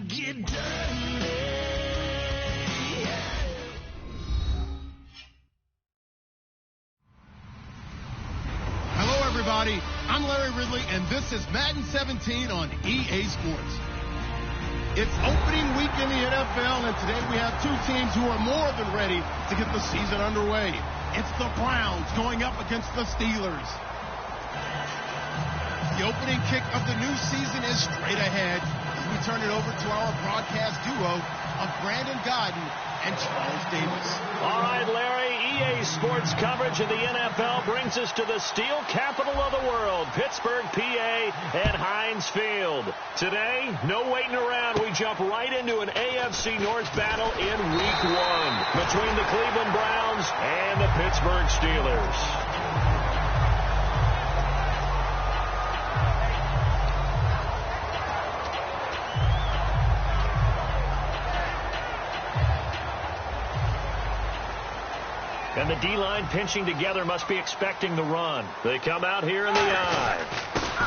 get done. Hello, everybody. I'm Larry Ridley, and this is Madden 17 on EA Sports. It's opening week in the NFL, and today we have two teams who are more than ready to get the season underway. It's the Browns going up against the Steelers. The opening kick of the new season is straight ahead as we turn it over to our broadcast duo of Brandon Godden and Charles Davis. All right, Larry, EA Sports coverage of the NFL brings us to the steel capital of the world, Pittsburgh, PA, and Heinz Field. Today, no waiting around. We jump right into an AFC North battle in Week 1 between the Cleveland Browns and the Pittsburgh Steelers. And the D-line pinching together must be expecting the run. They come out here in the eye.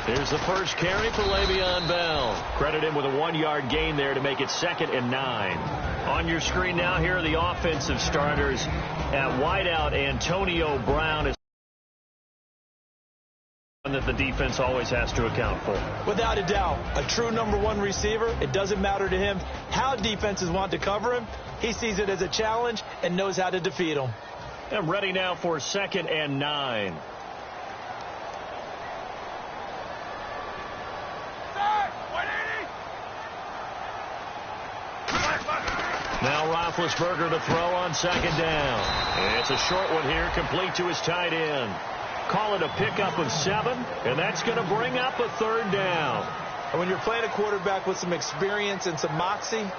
Here's the first carry for Le'Veon Bell. Credit him with a 1-yard gain there to make it 2nd and 9. On your screen now, here are the offensive starters. At wideout, Antonio Brown is one that the defense always has to account for. Without a doubt, a true number 1 receiver. It doesn't matter to him how defenses want to cover him. He sees it as a challenge and knows how to defeat them. And ready now for 2nd and 9. Now Roethlisberger to throw on 2nd down. It's a short one here, complete to his tight end. Call it a pickup of 7, and that's going to bring up a 3rd down. And when you're playing a quarterback with some experience and some moxie,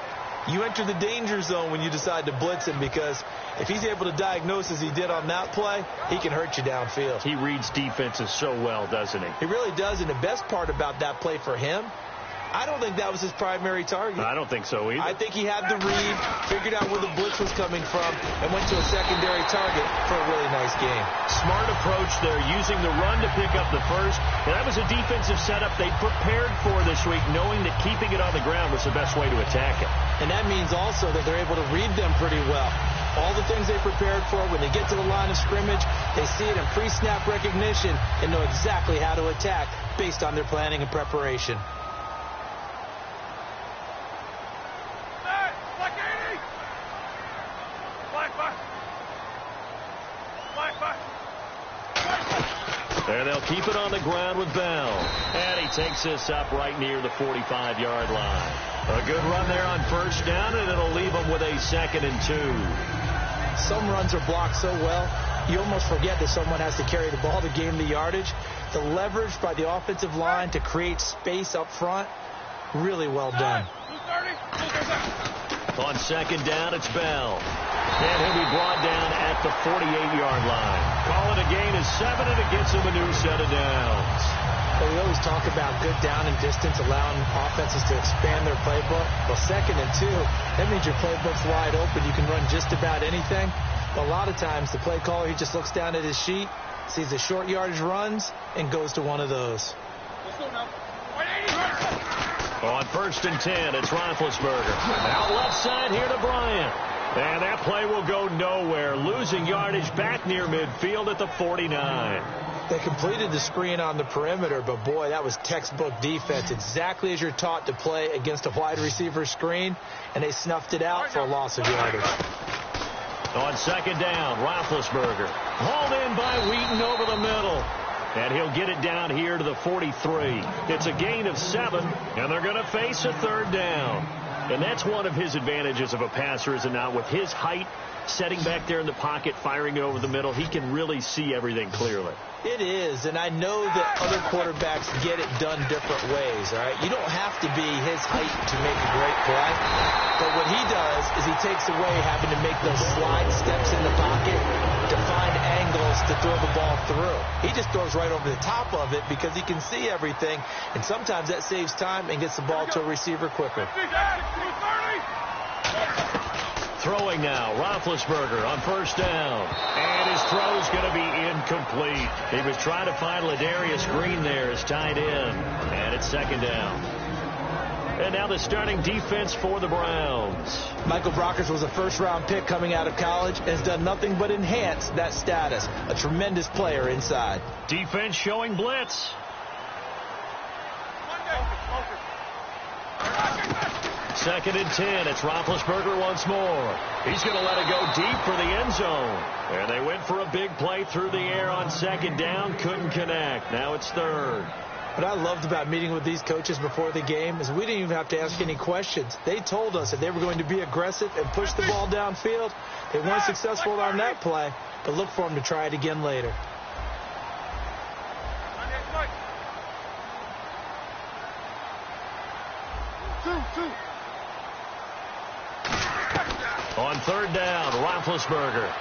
you enter the danger zone when you decide to blitz him, because if he's able to diagnose as he did on that play, he can hurt you downfield. He reads defenses so well, doesn't he? He really does, and the best part about that play for him, I don't think that was his primary target. I don't think so either. I think he had the read, figured out where the blitz was coming from, and went to a secondary target for a really nice game. Smart approach there, using the run to pick up the first. And that was a defensive setup they prepared for this week, knowing that keeping it on the ground was the best way to attack it. And that means also that they're able to read them pretty well. All the things they prepared for, when they get to the line of scrimmage, they see it in pre-snap recognition and know exactly how to attack based on their planning and preparation. There, they'll keep it on the ground with Bell. And he takes this up right near the 45-yard line. A good run there on 1st down, and it'll leave them with a 2nd and 2. Some runs are blocked so well, you almost forget that someone has to carry the ball to gain the yardage. The leverage by the offensive line to create space up front, really well done. On 2nd down, it's Bell. And he'll be brought down at the 48-yard line. Call it a gain of 7, and it gets him a new set of downs. Well, we always talk about good down and distance, allowing offenses to expand their playbook. Well, 2nd and 2, that means your playbook's wide open. You can run just about anything. But a lot of times, the play caller, he just looks down at his sheet, sees the short yardage runs, and goes to one of those. Let's go now. On 1st and 10, it's Roethlisberger. Out left side here to Bryant. And that play will go nowhere, losing yardage back near midfield at the 49. They completed the screen on the perimeter, but boy, that was textbook defense, exactly as you're taught to play against a wide receiver screen, and they snuffed it out for a loss of yardage. On 2nd down, Roethlisberger hauled in by Wheaton over the middle. And he'll get it down here to the 43. It's a gain of 7, and they're going to face a 3rd down. And that's one of his advantages of a passer, is it not? With his height, setting back there in the pocket, firing it over the middle, he can really see everything clearly. It is, and I know that other quarterbacks get it done different ways, all right? You don't have to be his height to make a great play. But what he does is he takes away having to make those slide steps in the pocket to find angles to throw the ball through. He just throws right over the top of it because he can see everything, and sometimes that saves time and gets the ball to a receiver quicker. Throwing now, Roethlisberger on 1st down. And his throw's going to be incomplete. He was trying to find Ladarius Green there as tight end. And it's 2nd down. And now the starting defense for the Browns. Michael Brockers was a first-round pick coming out of college and has done nothing but enhance that status. A tremendous player inside. Defense showing blitz. Second and 10. It's Roethlisberger once more. He's going to let it go deep for the end zone. And they went for a big play through the air on second down. Couldn't connect. Now it's third. What I loved about meeting with these coaches before the game is we didn't even have to ask any questions. They told us that they were going to be aggressive and push the ball downfield. They weren't successful on that play, but look for them to try it again later. On third down, Roethlisberger.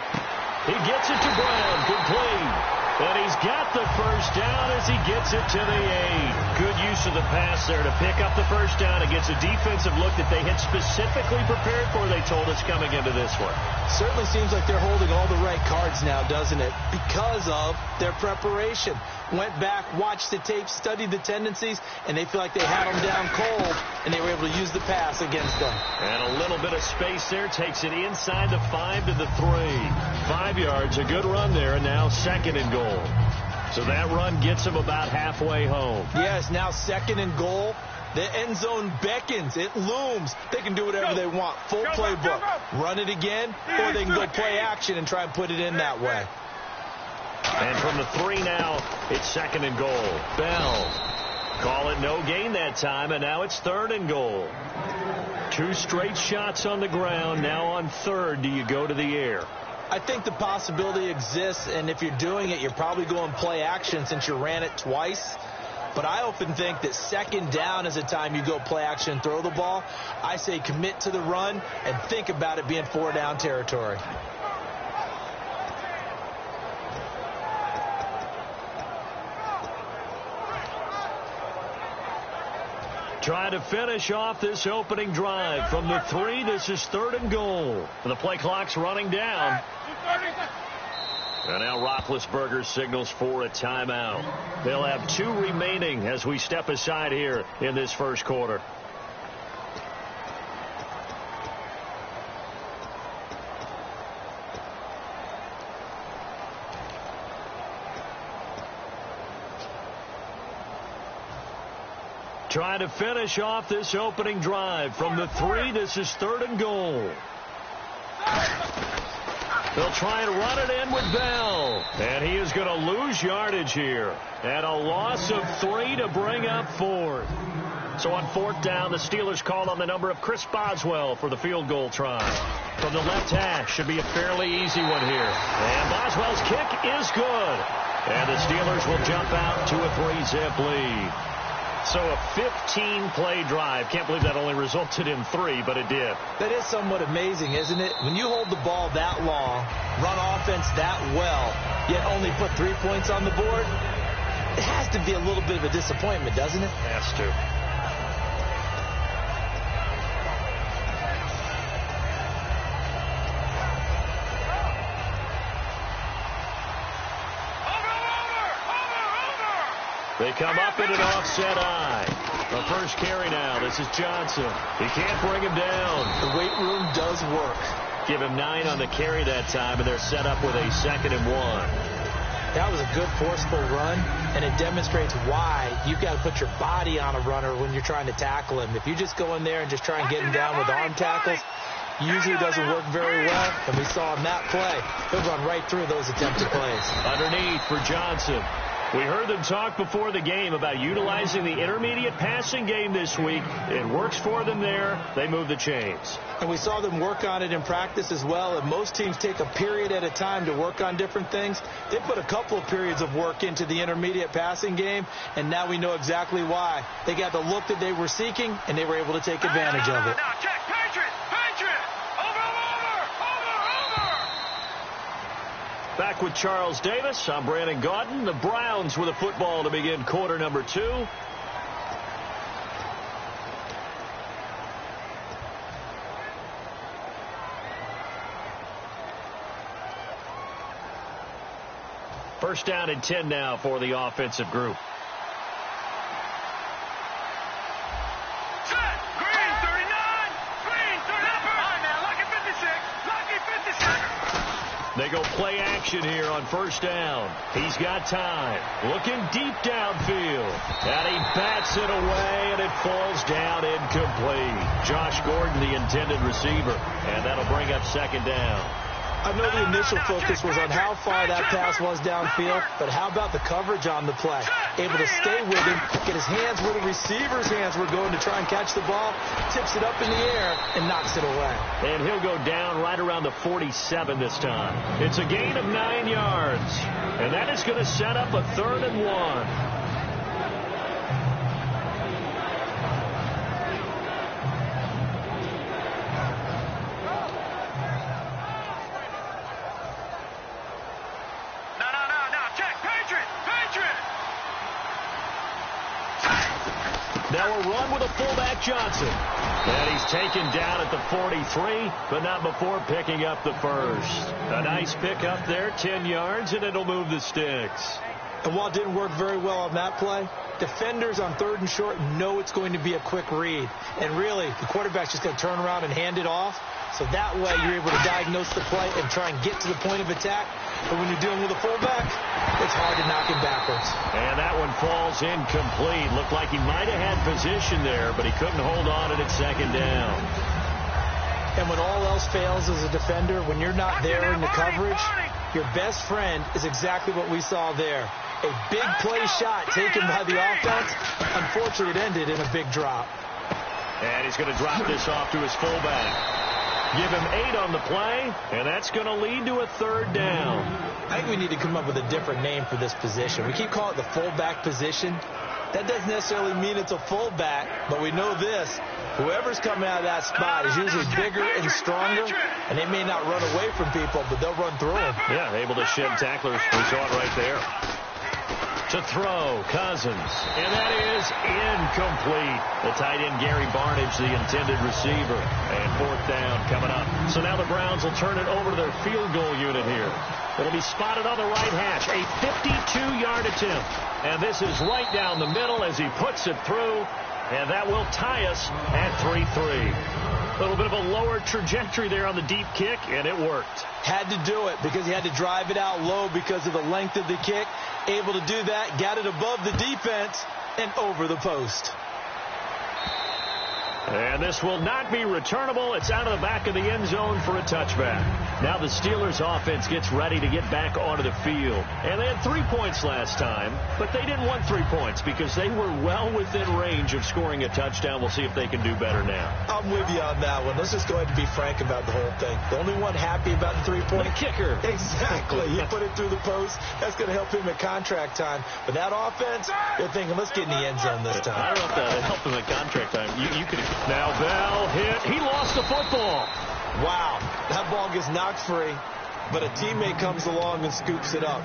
He gets it to Brown. Complete. And he's got the first down as he gets it to the 8. Good use of the pass there to pick up the first down against a defensive look that they had specifically prepared for, they told us, coming into this one. Certainly seems like they're holding all the right cards now, doesn't it? Because of their preparation. Went back, watched the tape, studied the tendencies, and they feel like they had them down cold, and they were able to use the pass against them. And a little bit of space there takes it inside the 5 to the 3. 5 yards, a good run there, and now second and goal. So that run gets them about halfway home. Yes, now second and goal. The end zone beckons. It looms. They can do whatever they want. Full playbook. Run it again, or they can go play action and try and put it in that way. And from the 3 now, it's second and goal. Bell. Call it no gain that time, and now it's third and goal. 2 straight shots on the ground. Now on third, do you go to the air? I think the possibility exists, and if you're doing it, you're probably going play action since you ran it twice. But I often think that second down is a time you go play action and throw the ball. I say commit to the run and think about it being 4 down territory. Trying to finish off this opening drive. From the 3, this is third and goal. And the play clock's running down. And now Roethlisberger signals for a timeout. They'll have 2 remaining as we step aside here in this first quarter. Trying to finish off this opening drive. From the 3, this is third and goal. They'll try and run it in with Bell. And he is going to lose yardage here. And a loss of 3 to bring up fourth. So on fourth down, the Steelers call on the number of Chris Boswell for the field goal try. From the left hash, should be a fairly easy one here. And Boswell's kick is good. And the Steelers will jump out to a 3-zip lead. So a 15-play drive. Can't believe that only resulted in 3, but it did. That is somewhat amazing, isn't it? When you hold the ball that long, run offense that well, yet only put 3 points on the board, it has to be a little bit of a disappointment, doesn't it? Has to. They come up in an offset eye. The first carry now. This is Johnson. He can't bring him down. The weight room does work. Give him 9 on the carry that time, and they're set up with a 2nd and 1. That was a good forceful run, and it demonstrates why you've got to put your body on a runner when you're trying to tackle him. If you just go in there and just try and get him down with arm tackles, usually doesn't work very well, and we saw on that play, he'll run right through those attempted plays. Underneath for Johnson. We heard them talk before the game about utilizing the intermediate passing game this week. It works for them there. They move the chains. And we saw them work on it in practice as well. And most teams take a period at a time to work on different things. They put a couple of periods of work into the intermediate passing game, and now we know exactly why. They got the look that they were seeking, and they were able to take advantage of it. Now check, Patriot! Back with Charles Davis. I'm Brandon Gaudin. The Browns with a football to begin quarter number 2. First down and 10 now for the offensive group. Set! They go play action here on first down. He's got time. Looking deep downfield. And he bats it away, and it falls down incomplete. Josh Gordon, the intended receiver. And that'll bring up second down. I know the initial focus was on how far that pass was downfield, but how about the coverage on the play? Able to stay with him, get his hands where the receiver's hands were going to try and catch the ball, tips it up in the air, and knocks it away. And he'll go down right around the 47 this time. It's a gain of 9 yards, and that is going to set up a 3rd and 1. Now a run with a fullback Johnson. And he's taken down at the 43, but not before picking up the first. A nice pickup there, 10 yards, and it'll move the sticks. And while it didn't work very well on that play, defenders on 3rd and short know it's going to be a quick read. And really, the quarterback's just going to turn around and hand it off. So that way you're able to diagnose the play and try and get to the point of attack. But when you're dealing with a fullback, it's hard to knock him backwards. And that one falls incomplete. Looked like he might have had position there, but he couldn't hold on it at second down. And when all else fails as a defender, when you're not there in the coverage, your best friend is exactly what we saw there. A big play shot taken by the offense. Unfortunately, it ended in a big drop. And he's going to drop this off to his fullback. Give him 8 on the play, and that's going to lead to a 3rd down. I think we need to come up with a different name for this position. We keep calling it the fullback position. That doesn't necessarily mean it's a fullback, but we know this. Whoever's coming out of that spot is usually bigger and stronger, and they may not run away from people, but they'll run through them. Yeah, able to shed tacklers. We saw it right there. To throw, Cousins, and that is incomplete. The tight end, Gary Barnage, the intended receiver, and 4th down coming up. So now the Browns will turn it over to their field goal unit here. It'll be spotted on the right hash, a 52-yard attempt, and this is right down the middle as he puts it through, and that will tie us at 3-3. A little bit of a lower trajectory there on the deep kick, and it worked. Had to do it because he had to drive it out low because of the length of the kick. Able to do that, got it above the defense and over the post. And this will not be returnable. It's out of the back of the end zone for a touchback. Now the Steelers offense gets ready to get back onto the field. And they had 3 points last time, but they didn't want 3 points because they were well within range of scoring a touchdown. We'll see if they can do better now. I'm with you on that one. Let's just go ahead and be frank about the whole thing. The only one happy about the 3-point. The kicker. Exactly. He put it through the post. That's going to help him at contract time. But that offense, they're thinking, let's get in the end zone this time. I don't know if that helped him at contract time. You could. Now Bell hit. He lost the football. Wow. That ball gets knocked free, but a teammate comes along and scoops it up.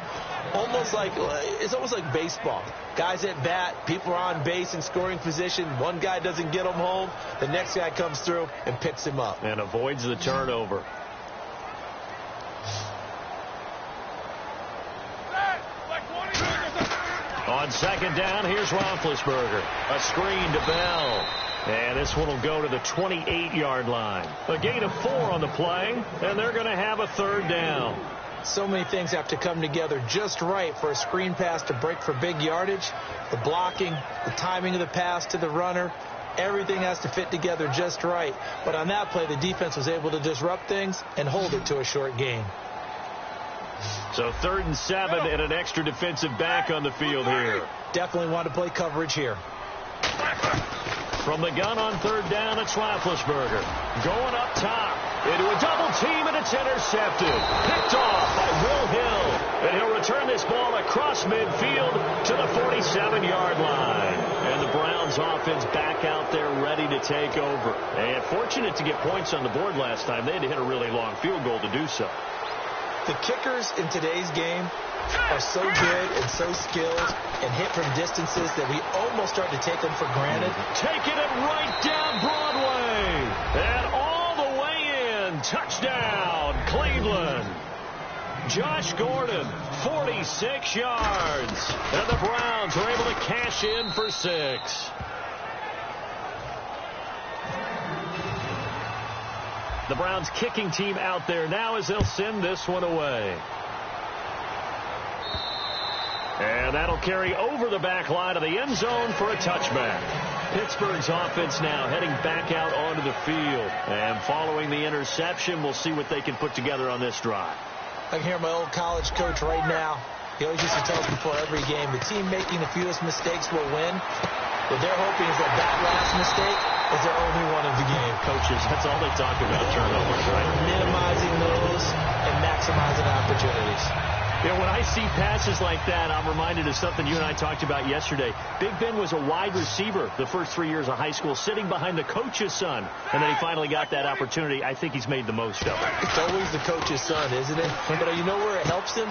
It's almost like baseball. Guys at bat, people are on base in scoring position. One guy doesn't get him home. The next guy comes through and picks him up. And avoids the turnover. On second down, here's Roethlisberger. A screen to Bell. And this one will go to the 28-yard line. A gain of 4 on the play, and they're going to have a 3rd down. So many things have to come together just right for a screen pass to break for big yardage. The blocking, the timing of the pass to the runner, everything has to fit together just right. But on that play, the defense was able to disrupt things and hold it to a short gain. So 3rd and 7 and an extra defensive back on the field here. Definitely want to play coverage here. From the gun on 3rd down, it's Roethlisberger. Going up top into a double team, and it's intercepted. Picked off by Will Hill. And he'll return this ball across midfield to the 47-yard line. And the Browns offense back out there ready to take over. And fortunate to get points on the board last time. They had to hit a really long field goal to do so. The kickers in today's game are so good and so skilled and hit from distances that we almost start to take them for granted. Taking it right down Broadway. And all the way in. Touchdown, Cleveland. Josh Gordon, 46 yards. And the Browns are able to cash in for 6. The Browns kicking team out there now as they'll send this one away. And that'll carry over the back line of the end zone for a touchback. Pittsburgh's offense now heading back out onto the field. And following the interception, we'll see what they can put together on this drive. I can hear my old college coach right now. He always used to tell us before every game, the team making the fewest mistakes will win. What they're hoping is that last mistake is their only one of the game. Coaches, that's all they talk about, turnovers, right? Minimizing those and maximizing opportunities. You know, when I see passes like that, I'm reminded of something you and I talked about yesterday. Big Ben was a wide receiver the first 3 years of high school, sitting behind the coach's son. And then he finally got that opportunity. I think he's made the most of it. It's always the coach's son, isn't it? But you know where it helps him?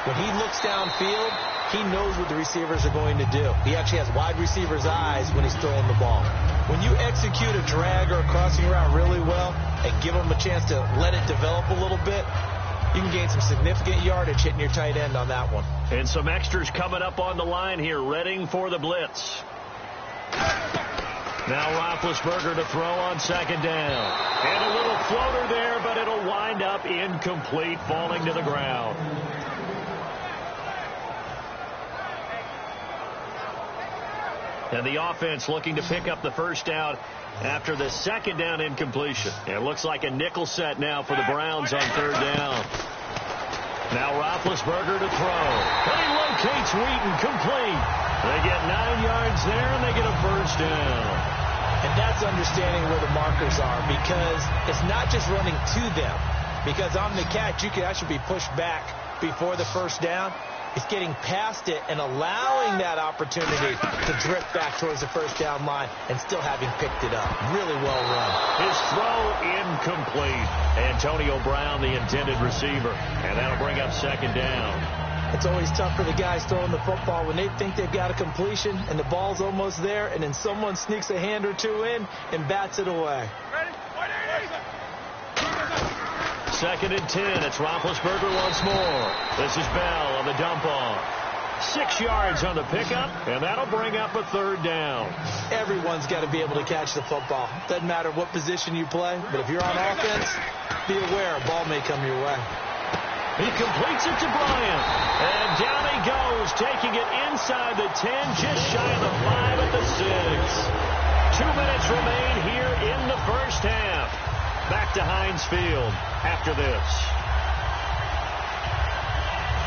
When he looks downfield, he knows what the receivers are going to do. He actually has wide receivers' eyes when he's throwing the ball. When you execute a drag or a crossing route really well and give him a chance to let it develop a little bit, you can gain some significant yardage hitting your tight end on that one. And some extras coming up on the line here, readying for the blitz. Now Roethlisberger to throw on second down. And a little floater there, but it'll wind up incomplete, falling to the ground. And the offense looking to pick up the first down after the second down incompletion. It looks like a nickel set now for the Browns on third down. Now Roethlisberger to throw. But he locates Wheaton, complete. They get 9 yards there, and they get a first down. And that's understanding where the markers are, because it's not just running to them. Because on the catch, you can actually be pushed back before the first down. It's getting past it and allowing that opportunity to drift back towards the first down line and still having picked it up. Really well run. His throw incomplete. Antonio Brown, the intended receiver. And that'll bring up second down. It's always tough for the guys throwing the football when they think they've got a completion and the ball's almost there, and then someone sneaks a hand or two in and bats it away. Ready? Second and 10. It's Roethlisberger once more. This is Bell on the dump off. 6 yards on the pickup, and that'll bring up a third down. Everyone's got to be able to catch the football. Doesn't matter what position you play, but if you're on offense, be aware a ball may come your way. He completes it to Bryant. And down he goes, taking it inside the 10, just shy of the 5 at the 6. 2 minutes remain here in the first half. Back to Heinz Field after this.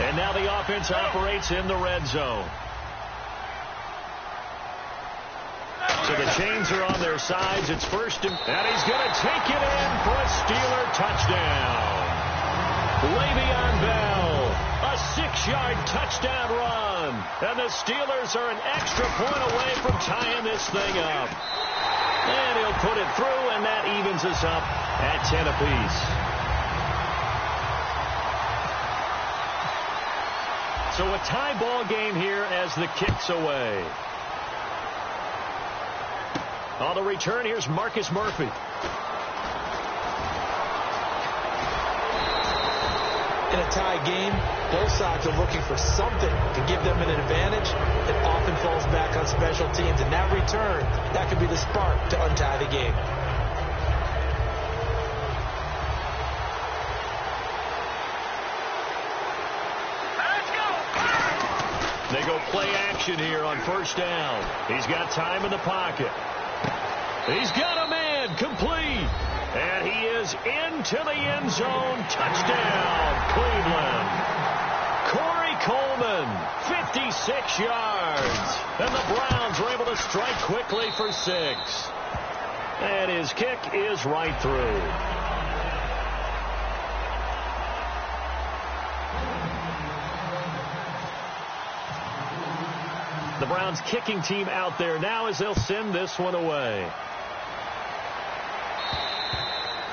And now the offense operates in the red zone. So the chains are on their sides. It's first and he's going to take it in for a Steeler touchdown. Le'Veon Bell, a 6-yard touchdown run. And the Steelers are an extra point away from tying this thing up. And he'll put it through, and that evens us up at 10 apiece. So a tie ball game here as the kick's away. On the return, here's Marcus Murphy. In a tie game, both sides are looking for something to give them an advantage. It often falls back on special teams. And that return, that could be the spark to untie the game. They go play action here on first down. He's got time in the pocket. He's got a man, complete. And he is into the end zone. Touchdown, Cleveland. Corey Coleman, 56 yards. And the Browns were able to strike quickly for 6. And his kick is right through. The Browns kicking team out there now as they'll send this one away.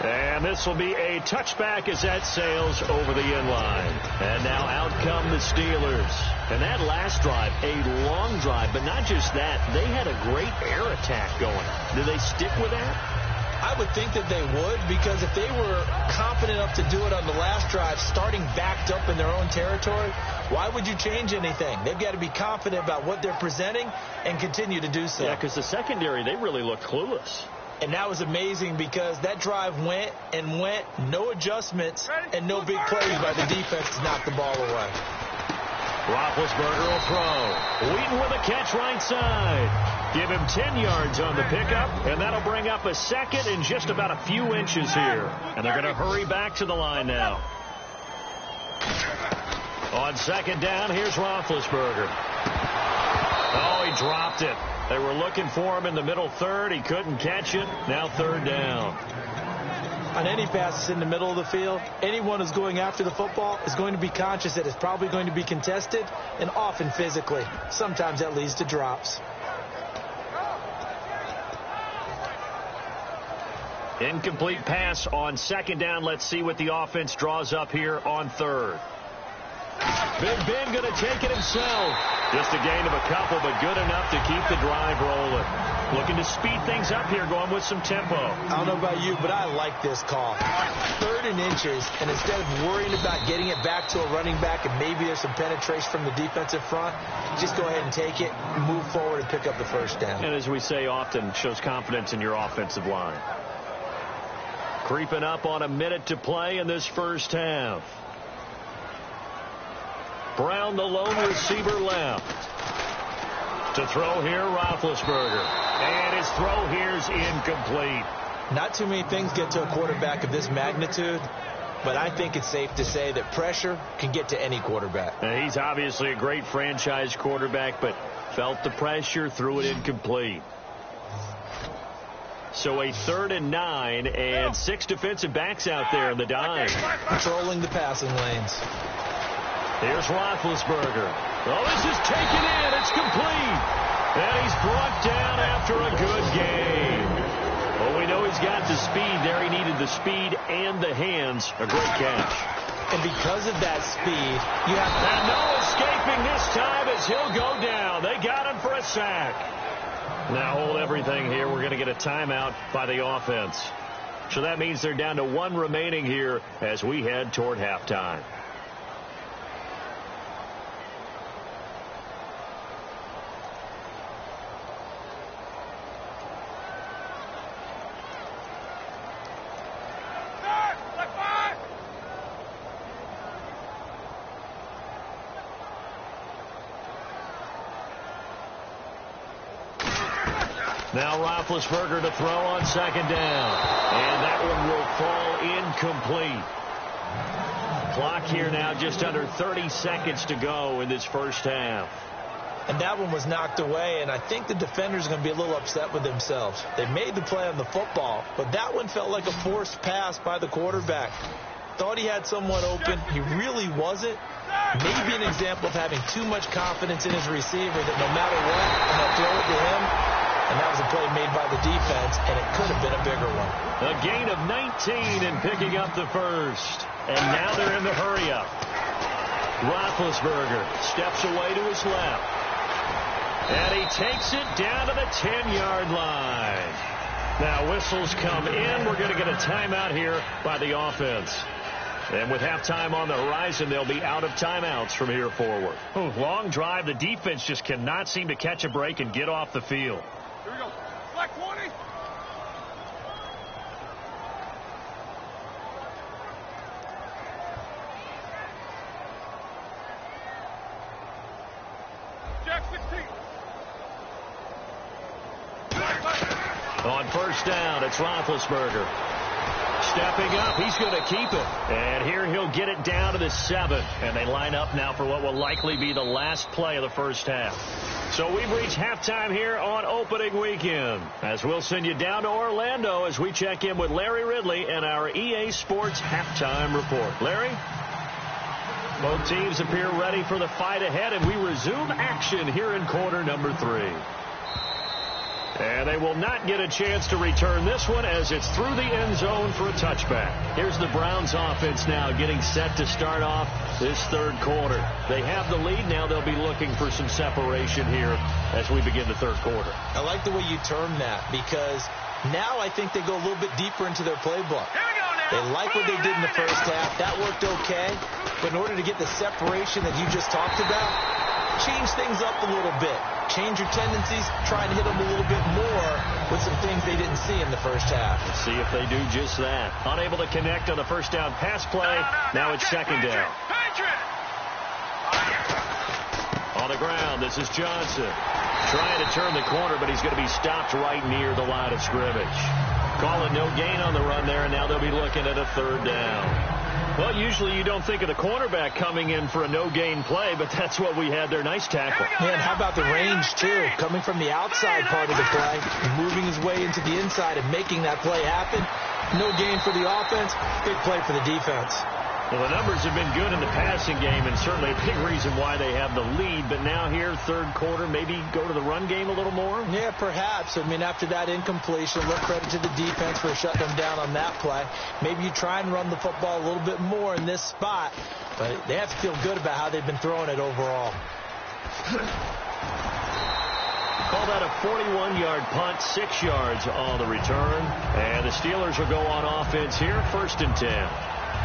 And this will be a touchback as that sails over the end line. And now out come the Steelers. And that last drive, a long drive, but not just that. They had a great air attack going. Do they stick with that? I would think that they would, because if they were confident enough to do it on the last drive, starting backed up in their own territory, why would you change anything? They've got to be confident about what they're presenting and continue to do so. Yeah, because the secondary, they really looked clueless. And that was amazing because that drive went and went, no adjustments, and no big plays by the defense to knock the ball away. Roethlisberger will throw. Wheaton with a catch right side. Give him 10 yards on the pickup, and that'll bring up a second and just about a few inches here. And they're going to hurry back to the line now. On second down, here's Roethlisberger. Oh, he dropped it. They were looking for him in the middle third. He couldn't catch it. Now third down. On any passes in the middle of the field, anyone who's going after the football is going to be conscious that it's probably going to be contested, and often physically. Sometimes that leads to drops. Incomplete pass on second down. Let's see what the offense draws up here on third. Big Ben going to take it himself. Just a gain of a couple, but good enough to keep the drive rolling. Looking to speed things up here, going with some tempo. I don't know about you, but I like this call. Third and inches, and instead of worrying about getting it back to a running back and maybe there's some penetration from the defensive front, just go ahead and take it, move forward, and pick up the first down. And as we say often, shows confidence in your offensive line. Creeping up on a minute to play in this first half. Brown, the lone receiver, left. To throw here, Roethlisberger. And his throw here's incomplete. Not too many things get to a quarterback of this magnitude, but I think it's safe to say that pressure can get to any quarterback. He's obviously a great franchise quarterback, but felt the pressure, threw it incomplete. So a 3rd and 9, and 6 defensive backs out there in the dime. Controlling the passing lanes. Here's Roethlisberger. Oh, this is taken in. It's complete. And he's brought down after a good game. Well, we know he's got the speed there. He needed the speed and the hands. A great catch. And because of that speed, you have to... And no escaping this time as he'll go down. They got him for a sack. Now hold everything here. We're going to get a timeout by the offense. So that means they're down to 1 remaining here as we head toward halftime. Now Roethlisberger to throw on second down. And that one will fall incomplete. Clock here now just under 30 seconds to go in this first half. And that one was knocked away, and I think the defenders are going to be a little upset with themselves. They made the play on the football, but that one felt like a forced pass by the quarterback. Thought he had someone open. He really wasn't. Maybe an example of having too much confidence in his receiver that no matter what, I'm going to throw it to him. And that was a play made by the defense, and it could have been a bigger one. A gain of 19 and picking up the first. And now they're in the hurry-up. Roethlisberger steps away to his left. And he takes it down to the 10-yard line. Now whistles come in. We're going to get a timeout here by the offense. And with halftime on the horizon, they'll be out of timeouts from here forward. Long drive. The defense just cannot seem to catch a break and get off the field. Here we go. Flag 20. Jack 16. On first down, it's Roethlisberger. Stepping up, he's going to keep it. And here he'll get it down to the 7. And they line up now for what will likely be the last play of the first half. So we've reached halftime here on opening weekend. As we'll send you down to Orlando as we check in with Larry Ridley and our EA Sports halftime report. Larry? Both teams appear ready for the fight ahead, and we resume action here in quarter number 3. And they will not get a chance to return this one as it's through the end zone for a touchback. Here's the Browns offense now getting set to start off this third quarter. They have the lead. Now they'll be looking for some separation here as we begin the third quarter. I like the way you term that because now I think they go a little bit deeper into their playbook. They like what they did in the first half. That worked okay. But in order to get the separation that you just talked about, change things up a little bit. Change your tendencies, try and hit them a little bit more with some things they didn't see in the first half. Let's see if they do just that. Unable to connect on the first down pass play. Now it's second down. On the ground, this is Johnson. Trying to turn the corner, but he's going to be stopped right near the line of scrimmage. Call it no gain on the run there, and now they'll be looking at a third down. Well, usually you don't think of the cornerback coming in for a no-gain play, but that's what we had there. Nice tackle. Yeah, and how about the range, too? Coming from the outside part of the play, moving his way into the inside and making that play happen. No gain for the offense, big play for the defense. Well, the numbers have been good in the passing game, and certainly a big reason why they have the lead. But now here, third quarter, maybe go to the run game a little more? Yeah, perhaps. I mean, after that incompletion, look credit to the defense for shutting them down on that play. Maybe you try and run the football a little bit more in this spot, but they have to feel good about how they've been throwing it overall. Call that a 41-yard punt, 6 yards on the return. And the Steelers will go on offense here, 1st and 10.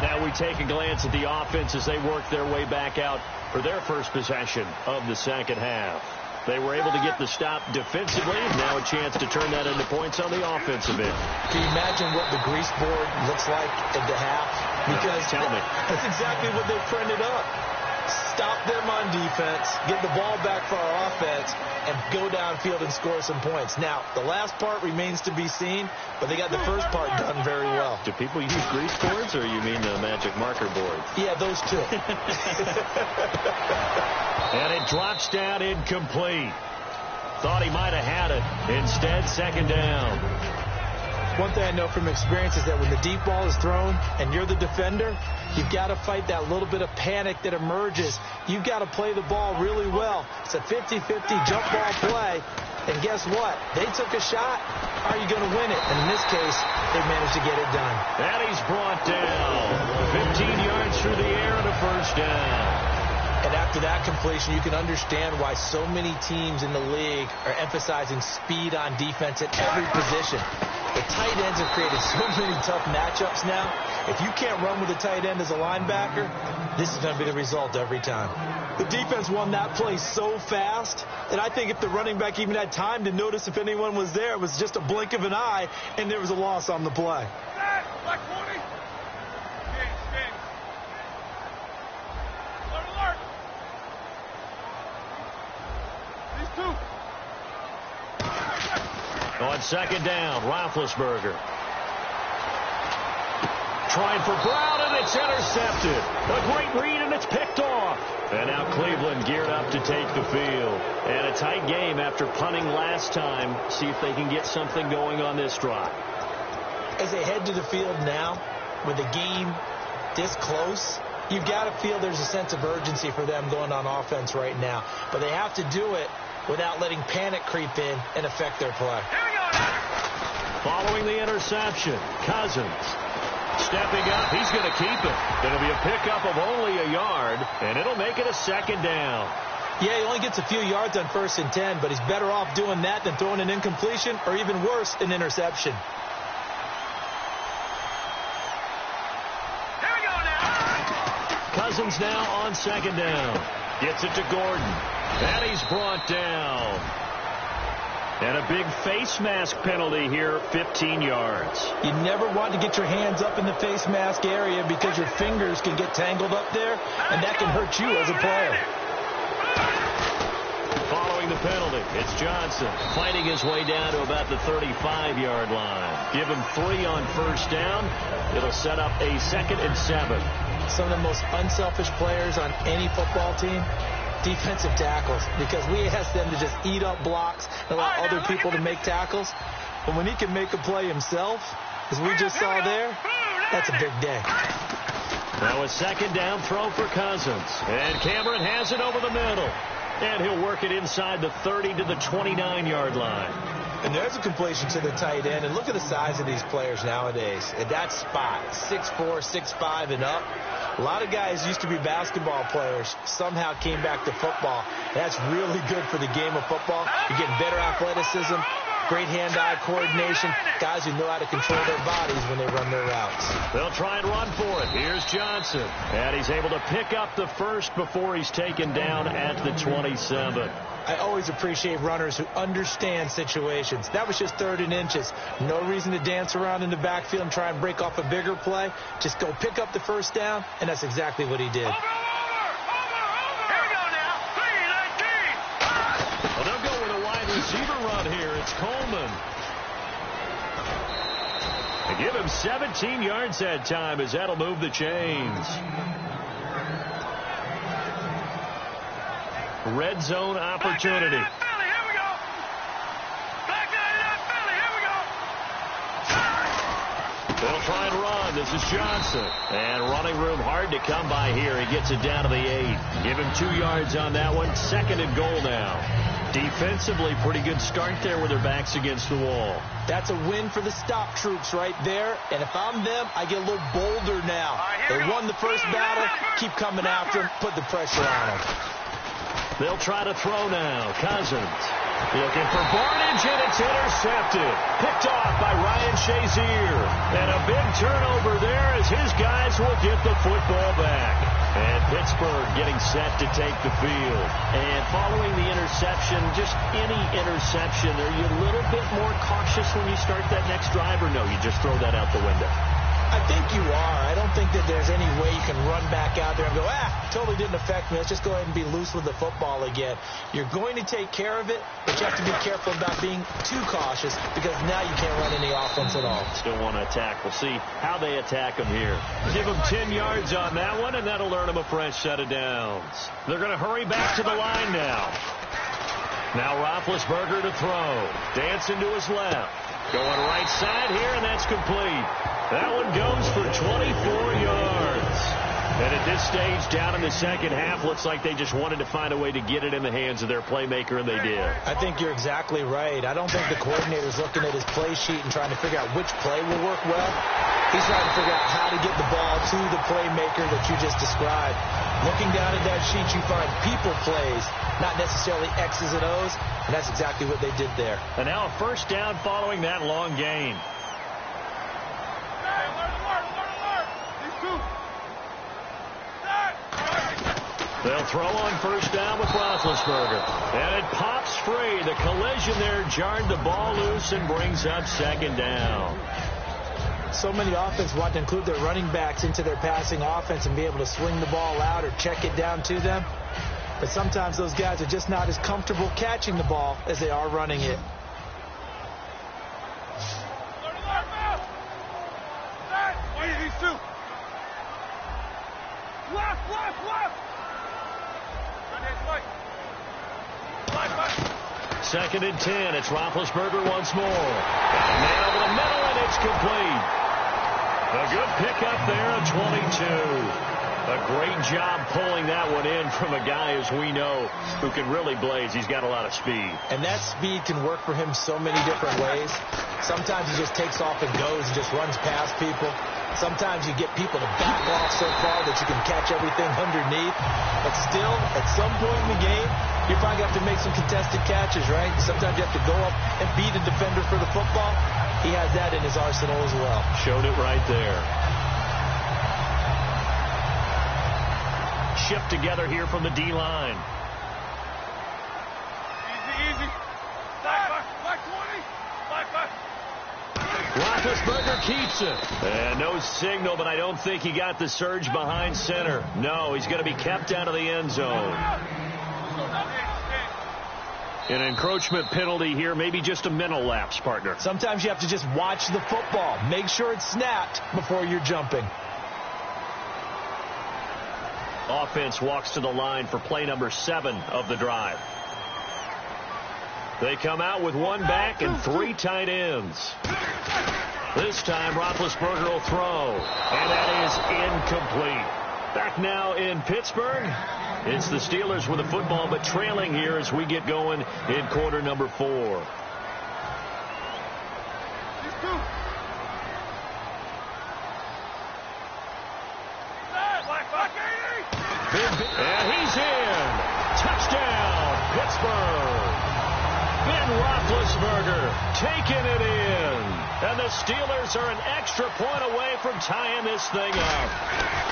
Now we take a glance at the offense as they work their way back out for their first possession of the second half. They were able to get the stop defensively. Now a chance to turn that into points on the offensive end. Can you imagine what the grease board looks like at the half? Because tell me. That's exactly what they printed up. Stop them on defense, get the ball back for our offense, and go downfield and score some points. Now, the last part remains to be seen, but they got the first part done very well. Do people use grease boards, or you mean the magic marker board? Yeah, those two. And it drops down incomplete. Thought he might have had it. Instead, second down. One thing I know from experience is that when the deep ball is thrown and you're the defender, you've got to fight that little bit of panic that emerges. You've got to play the ball really well. It's a 50-50 jump ball play. And guess what? They took a shot. How are you going to win it? And in this case, they managed to get it done. And he's brought down 15 yards through the air and a first down. And after that completion, you can understand why so many teams in the league are emphasizing speed on defense at every position. The tight ends have created so many tough matchups now. If you can't run with a tight end as a linebacker, this is going to be the result every time. The defense won that play so fast that I think if the running back even had time to notice if anyone was there, it was just a blink of an eye, and there was a loss on the play. On second down, Roethlisberger. Trying for Brown, and it's intercepted. A great read, and it's picked off. And now Cleveland geared up to take the field. And a tight game after punting last time. See if they can get something going on this drive. As they head to the field now, with the game this close, you've got to feel there's a sense of urgency for them going on offense right now. But they have to do it without letting panic creep in and affect their play. Following the interception, Cousins stepping up. He's going to keep it. It'll be a pickup of only a yard, and it'll make it a second down. Yeah, he only gets a few yards on 1st and 10, but he's better off doing that than throwing an incompletion or even worse, an interception. Cousins now on second down. Gets it to Gordon. And he's brought down. And a big face mask penalty here, 15 yards. You never want to get your hands up in the face mask area because your fingers can get tangled up there, and that can hurt you as a player. Following the penalty, it's Johnson fighting his way down to about the 35-yard line. Give him 3 on first down. It'll set up a 2nd and 7. Some of the most unselfish players on any football team, defensive tackles, because we ask them to just eat up blocks and allow other people to make tackles. But when he can make a play himself, as we just saw there, that's a big day. Now a second down throw for Cousins. And Cameron has it over the middle. And he'll work it inside the 30 to the 29-yard line. And there's a completion to the tight end. And look at the size of these players nowadays. At that spot, 6'4", 6'5", and up. A lot of guys used to be basketball players, somehow came back to football. That's really good for the game of football. You're getting better athleticism, great hand-eye coordination, guys who know how to control their bodies when they run their routes. They'll try and run for it. Here's Johnson. And he's able to pick up the first before he's taken down at the 27. I always appreciate runners who understand situations. That was just 3rd and inches. No reason to dance around in the backfield and try and break off a bigger play. Just go pick up the first down, and that's exactly what he did. Over. Here we go now. 3-19. Well, they'll go with a wide receiver run here. It's Coleman. They give him 17 yards that time as that'll move the chains. Red zone opportunity. Philly, here we go. Back 99, Philly, here we go. They'll try and run. This is Johnson. And running room hard to come by here. He gets it down to the 8. Give him 2 yards on that one. 2nd and goal now. Defensively, pretty good start there with their backs against the wall. That's a win for the stop troops right there. And if I'm them, I get a little bolder now. They won the first battle. Keep coming after them. Put the pressure on them. They'll try to throw now. Cousins looking for Barnage, and it's intercepted. Picked off by Ryan Shazier. And a big turnover there as his guys will get the football back. And Pittsburgh getting set to take the field. And following the interception, just any interception, are you a little bit more cautious when you start that next drive, or no, you just throw that out the window? I think you are. I don't think that there's any way you can run back out there and go, totally didn't affect me. Let's just go ahead and be loose with the football again. You're going to take care of it, but you have to be careful about being too cautious because now you can't run any offense at all. Still want to attack. We'll see how they attack them here. Give them 10 yards on that one, and that'll earn them a fresh set of downs. They're going to hurry back to the line now. Now Roethlisberger to throw. Dancing to his left. Going right side here, and that's complete. That one goes for 24 yards. And at this stage, down in the second half, looks like they just wanted to find a way to get it in the hands of their playmaker, and they did. I think you're exactly right. I don't think the coordinator's looking at his play sheet and trying to figure out which play will work well. He's trying to figure out how to get the ball to the playmaker that you just described. Looking down at that sheet, you find people plays, not necessarily X's and O's, and that's exactly what they did there. And now a first down following that long gain. They'll throw on first down with Roethlisberger. And it pops free. The collision there jarred the ball loose and brings up 2nd down. So many offenses want to include their running backs into their passing offense and be able to swing the ball out or check it down to them. But sometimes those guys are just not as comfortable catching the ball as they are running it. Second and 10. It's Roethlisberger once more. And man over the middle, and it's complete. A good pickup there at 22. A great job pulling that one in from a guy, as we know, who can really blaze. He's got a lot of speed. And that speed can work for him so many different ways. Sometimes he just takes off and goes and just runs past people. Sometimes you get people to back off so far that you can catch everything underneath. But still, at some point in the game, you probably have to make some contested catches, right? Sometimes you have to go up and beat a defender for the football. He has that in his arsenal as well. Showed it right there. Shift together here from the D-line. Easy. Black 20. Black. Roethlisberger keeps it. And no signal, but I don't think he got the surge behind center. No, he's going to be kept out of the end zone. An encroachment penalty here, maybe just a mental lapse, partner. Sometimes you have to just watch the football. Make sure it's snapped before you're jumping. Offense walks to the line for play number 7 of the drive. They come out with one back and 3 tight ends. This time, Roethlisberger will throw, and that is incomplete. Back now in Pittsburgh. It's the Steelers with the football, but trailing here as we get going in quarter number 4. And he's in. Touchdown, Pittsburgh. Ben Roethlisberger Roethlisberger taking it in. And the Steelers are an extra point away from tying this thing up.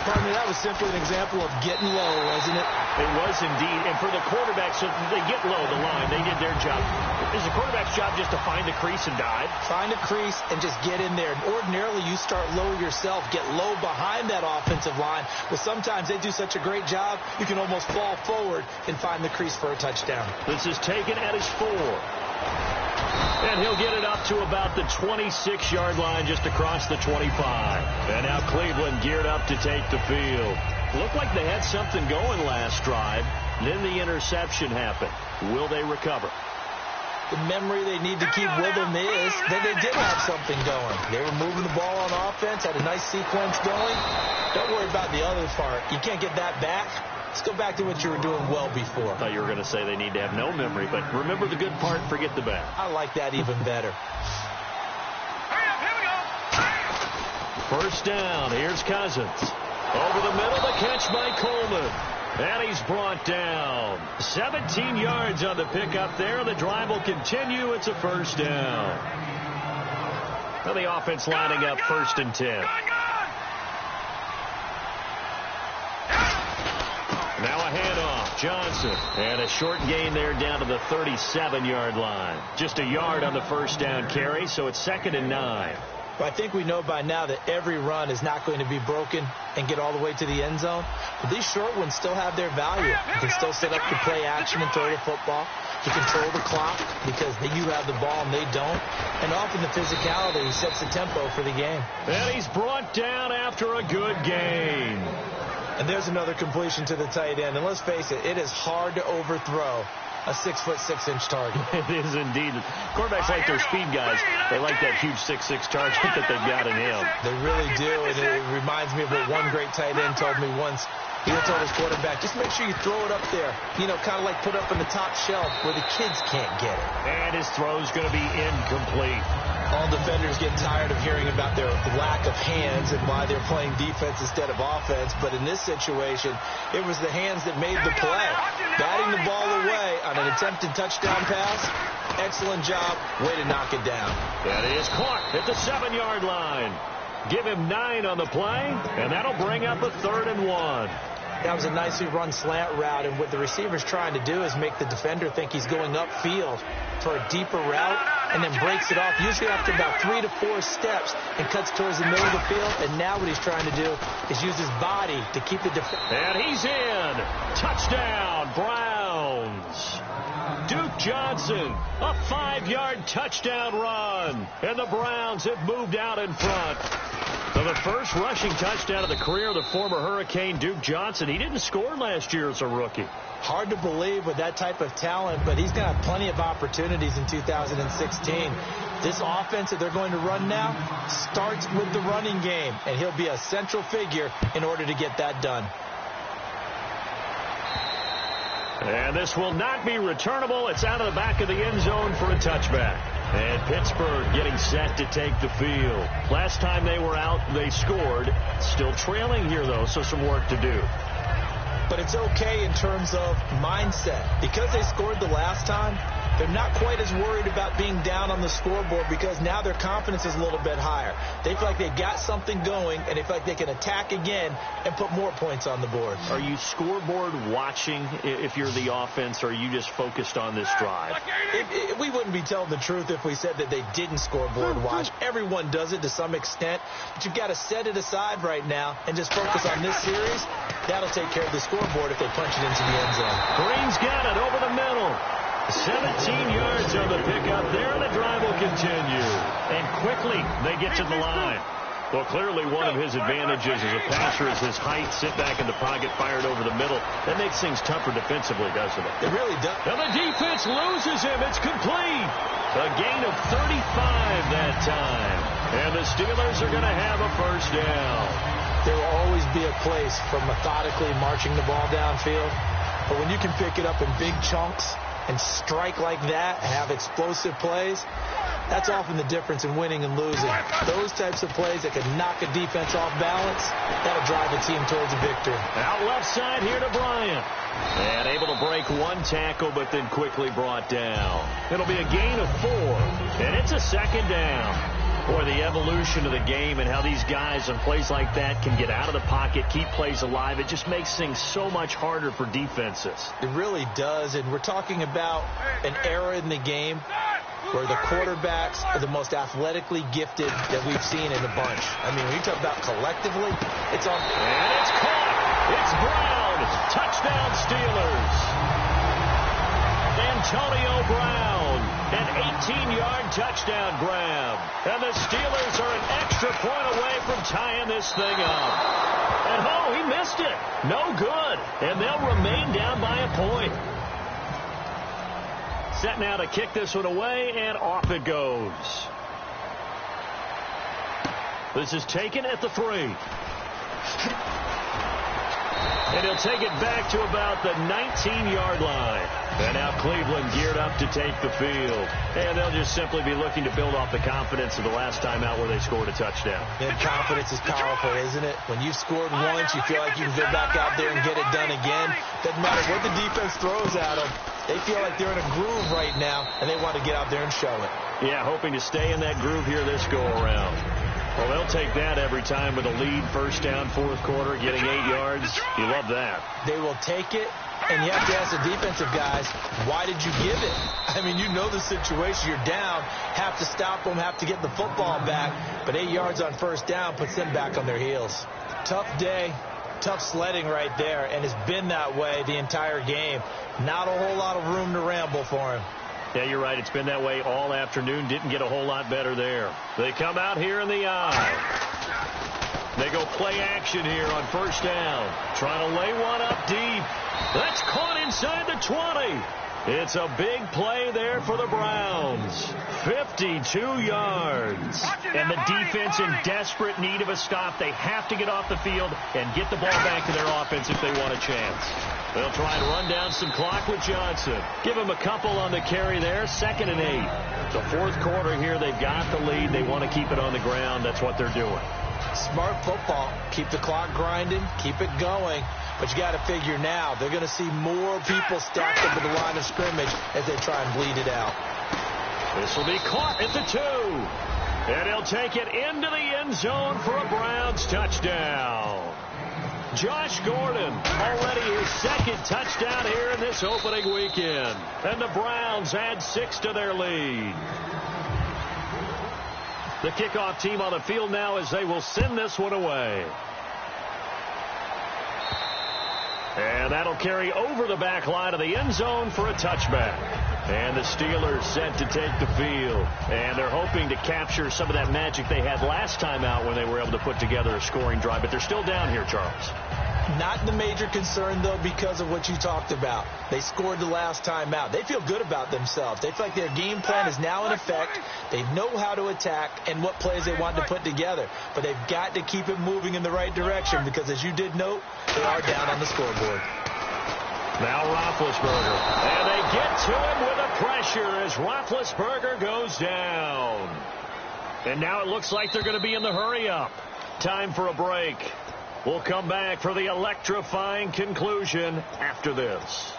Pardon me, that was simply an example of getting low, wasn't it? It was indeed. And for the quarterbacks, so they get low the line. They did their job. Is the quarterback's job just to find the crease and dive? Find a crease and just get in there. And ordinarily, you start low yourself, get low behind that offensive line. But sometimes they do such a great job, you can almost fall forward and find the crease for a touchdown. This is taken at his 4. And he'll get it up to about the 26-yard line, just across the 25. And now Cleveland geared up to take the field. Looked like they had something going last drive. Then the interception happened. Will they recover? The memory they need to keep with them is that they did have something going. They were moving the ball on offense, had a nice sequence going. Don't worry about the other part. You can't get that back. Let's go back to what you were doing well before. I thought you were going to say they need to have no memory, but remember the good part, forget the bad. I like that even better. Hurry up, here we go. First down, here's Cousins. Over the middle, the catch by Coleman. And he's brought down. 17 yards on the pickup there. The drive will continue. It's a first down. Well, the offense lining up 1st and 10. Now a handoff, Johnson. And a short gain there down to the 37-yard line. Just a yard on the first down carry, so it's 2nd and 9. Well, I think we know by now that every run is not going to be broken and get all the way to the end zone. But these short ones still have their value. You can still set up the play action and throw the football. You control the clock because you have the ball and they don't. And often the physicality sets the tempo for the game. And he's brought down after a good gain. And there's another completion to the tight end. And let's face it, it is hard to overthrow a 6'6" target. It is indeed. Quarterbacks like their speed guys. They like that huge 6'6" target that they've got in him. They really do, and it reminds me of what one great tight end told me once. He told his quarterback, just make sure you throw it up there. You know, kind of like put up on the top shelf where the kids can't get it. And his throw's going to be incomplete. All defenders get tired of hearing about their lack of hands and why they're playing defense instead of offense. But in this situation, it was the hands that made the play. Batting the ball away on an attempted touchdown pass. Excellent job. Way to knock it down. That is caught at the 7-yard line. Give him 9 on the play, and that'll bring up a 3rd and 1. That was a nicely run slant route, and what the receiver's trying to do is make the defender think he's going upfield for a deeper route, and then breaks it off, usually after about 3 to 4 steps, and cuts towards the middle of the field. And now what he's trying to do is use his body to keep the defender. And he's in. Touchdown, Browns. Duke Johnson, a 5-yard touchdown run. And the Browns have moved out in front. So the first rushing touchdown of the career of the former Hurricane Duke Johnson. He didn't score last year as a rookie. Hard to believe with that type of talent, but he's going to have plenty of opportunities in 2016. This offense that they're going to run now starts with the running game, and he'll be a central figure in order to get that done. And this will not be returnable. It's out of the back of the end zone for a touchback. And Pittsburgh getting set to take the field. Last time they were out, they scored. Still trailing here, though, so some work to do. But it's okay in terms of mindset. Because they scored the last time, they're not quite as worried about being down on the scoreboard because now their confidence is a little bit higher. They feel like they've got something going, and they feel like they can attack again and put more points on the board. Are you scoreboard watching if you're the offense, or are you just focused on this drive? We wouldn't be telling the truth if we said that they didn't scoreboard watch. Everyone does it to some extent, but you've got to set it aside right now and just focus on this series. That'll take care of the scoreboard if they punch it into the end zone. Green's got it over the middle. 17 yards on the pickup there, and the drive will continue. And quickly, they get to the line. Well, clearly one of his advantages as a passer is his height. Sit back in the pocket, fired over the middle. That makes things tougher defensively, doesn't it? It really does. And the defense loses him. It's complete. A gain of 35 that time. And the Steelers are going to have a first down. There will always be a place for methodically marching the ball downfield. But when you can pick it up in big chunks and strike like that and have explosive plays, That's often the difference in winning and losing. Those types of plays that can knock a defense off balance, that'll drive a team towards a victory. Out left side here to Bryant. And able to break one tackle, but then quickly brought down. It'll be a gain of 4, and it's a second down. Boy, the evolution of the game and how these guys on plays like that can get out of the pocket, keep plays alive, it just makes things so much harder for defenses. It really does, and we're talking about an era in the game where the quarterbacks are the most athletically gifted that we've seen in a bunch. I mean, when you talk about collectively, it's on. And it's caught. It's Brown. Touchdown Steelers. Antonio Brown, an 18-yard touchdown grab. And the Steelers are an extra point away from tying this thing up. And oh, he missed it. No good. And they'll remain down by a point. Set now to kick this one away, and off it goes. This is taken at the 3. And he'll take it back to about the 19-yard line. And now Cleveland geared up to take the field. And they'll just simply be looking to build off the confidence of the last time out where they scored a touchdown. And confidence is powerful, isn't it? When you've scored once, you feel like you can go back out there and get it done again. Doesn't matter what the defense throws at them. They feel like they're in a groove right now, and they want to get out there and show it. Yeah, hoping to stay in that groove here this go-around. Well, they'll take that every time with a lead, first down, fourth quarter, getting 8 yards. You love that. They will take it, and you have to ask the defensive guys, why did you give it? I mean, you know the situation. You're down, have to stop them, have to get the football back, but 8 yards on first down puts them back on their heels. Tough day, tough sledding right there, and it's been that way the entire game. Not a whole lot of room to ramble for him. Yeah, you're right. It's been that way all afternoon. Didn't get a whole lot better there. They come out here in the eye. They go play action here on first down. Trying to lay one up deep. That's caught inside the 20. It's a big play there for the Browns. 52 yards. And the defense in desperate need of a stop. They have to get off the field and get the ball back to their offense if they want a chance. They'll try and run down some clock with Johnson. Give him a couple on the carry there. 2nd and 8. The fourth quarter here, they've got the lead. They want to keep it on the ground. That's what they're doing. Smart football. Keep the clock grinding. Keep it going. But you got to figure now, they're going to see more people stacked up at the line of scrimmage as they try and bleed it out. This will be caught at the 2. And he'll take it into the end zone for a Browns touchdown. Josh Gordon, already his 2nd touchdown here in this opening weekend. And the Browns add 6 to their lead. The kickoff team on the field now as they will send this one away. And that'll carry over the back line of the end zone for a touchback. And the Steelers set to take the field. And they're hoping to capture some of that magic they had last time out when they were able to put together a scoring drive. But they're still down here, Charles. Not the major concern, though, because of what you talked about. They scored the last time out. They feel good about themselves. They feel like their game plan is now in effect. They know how to attack and what plays they want to put together. But they've got to keep it moving in the right direction because, as you did note, they are down on the scoreboard. Now Roethlisberger. And they get to him with a pressure as Roethlisberger goes down. And now it looks like they're going to be in the hurry-up. Time for a break. We'll come back for the electrifying conclusion after this.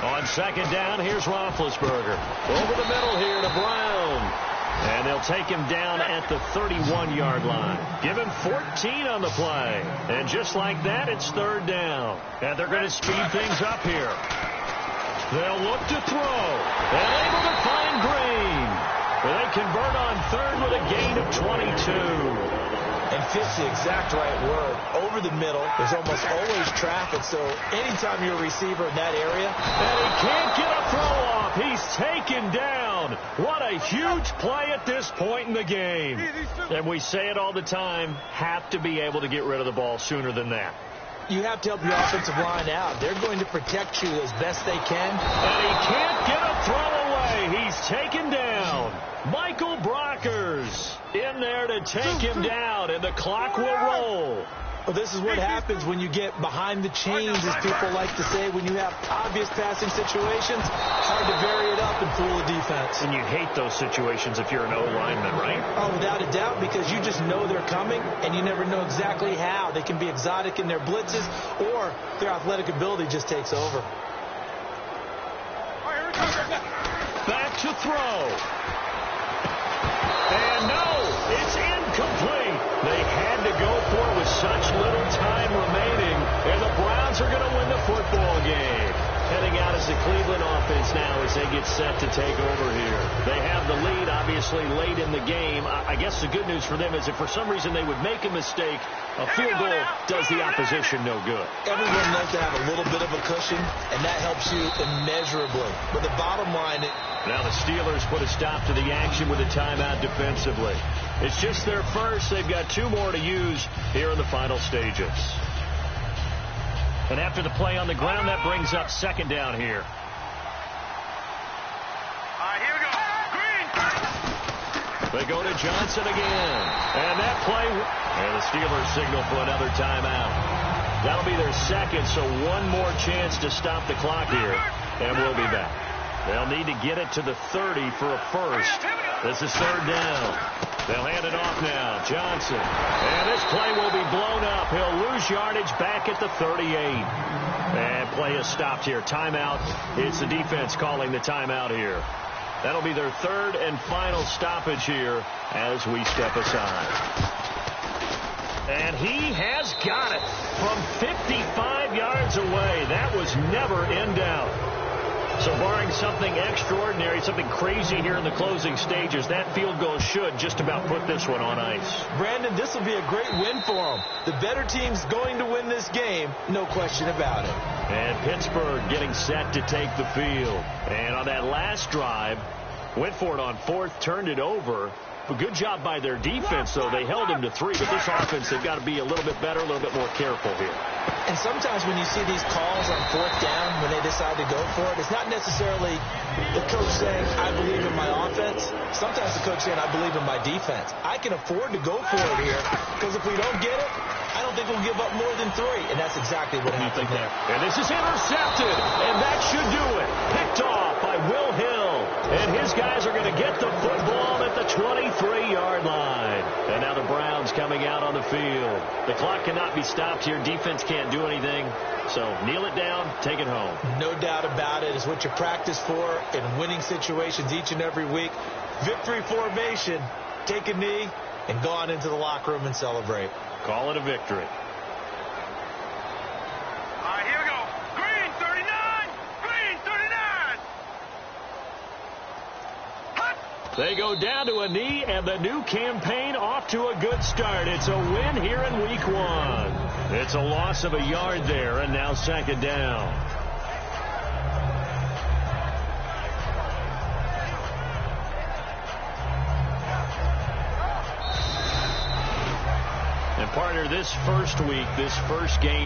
On 2nd down, here's Roethlisberger. Over the middle here to Brown. And they'll take him down at the 31-yard line. Give him 14 on the play. And just like that, it's 3rd down. And they're going to speed things up here. They'll look to throw. And able to find Green. They convert on 3rd with a gain of 22. And fits the exact right word. Over the middle, there's almost always traffic, so anytime you're a receiver in that area. And he can't get a throw off. He's taken down. What a huge play at this point in the game. And we say it all the time, have to be able to get rid of the ball sooner than that. You have to help your offensive line out. They're going to protect you as best they can. And he can't get a throw away. He's taken down. Michael Brockers Steelers in there to take him down, and the clock will roll. Well, this is what happens when you get behind the chains, as people like to say. When you have obvious passing situations, hard to vary it up and fool a defense. And you hate those situations if you're an O-lineman, right? Oh, without a doubt, because you just know they're coming, and you never know exactly how. They can be exotic in their blitzes, or their athletic ability just takes over. Back to throw. And no, it's incomplete. They had to go for it with such little time remaining, and the Browns are going to win the football game. Heading out is the Cleveland offense now as they get set to take over here. They have the lead, obviously, late in the game. I guess the good news for them is if for some reason they would make a mistake, a field goal does the opposition no good. Everyone loves to have a little bit of a cushion, and that helps you immeasurably. But the bottom line... Now the Steelers put a stop to the action with a timeout defensively. It's just their first. They've got 2 more to use here in the final stages. And after the play on the ground, that brings up second down here. Here we go. Green. They go to Johnson again. And that play, and the Steelers signal for another timeout. That'll be their second, so one more chance to stop the clock here, and we'll be back. They'll need to get it to the 30 for a first. This is third down. They'll hand it off now. Johnson. And this play will be blown up. He'll lose yardage back at the 38. And play is stopped here. Timeout. It's the defense calling the timeout here. That'll be their third and final stoppage here as we step aside. And he has got it from 55 yards away. That was never in doubt. So barring something extraordinary, something crazy here in the closing stages, that field goal should just about put this one on ice. Brandon, this will be a great win for them. The better team's going to win this game, no question about it. And Pittsburgh getting set to take the field. And on that last drive, went for it on fourth, turned it over. But good job by their defense, though. They held them to 3, but this offense, they've got to be a little bit better, a little bit more careful here. And sometimes when you see these calls on fourth down, when they decide to go for it, it's not necessarily the coach saying, I believe in my offense. Sometimes the coach saying, I believe in my defense. I can afford to go for it here, because if we don't get it, I don't think we'll give up more than 3. And that's exactly what happened there. And this is intercepted, and that should do it. Picked off by Will Hill. And his guys are going to get the football at the 23-yard line. And now the Browns coming out on the field. The clock cannot be stopped here. Defense can't do anything. So kneel it down, take it home. No doubt about it. It's what you practice for in winning situations each and every week. Victory formation. Take a knee and go on into the locker room and celebrate. Call it a victory. Here we go. Green 39. Green 39. Hut. They go down to a knee, and the new campaign off to a good start. It's a win here in week 1. It's a loss of a yard there, and now second down. And partner, this first week, this first game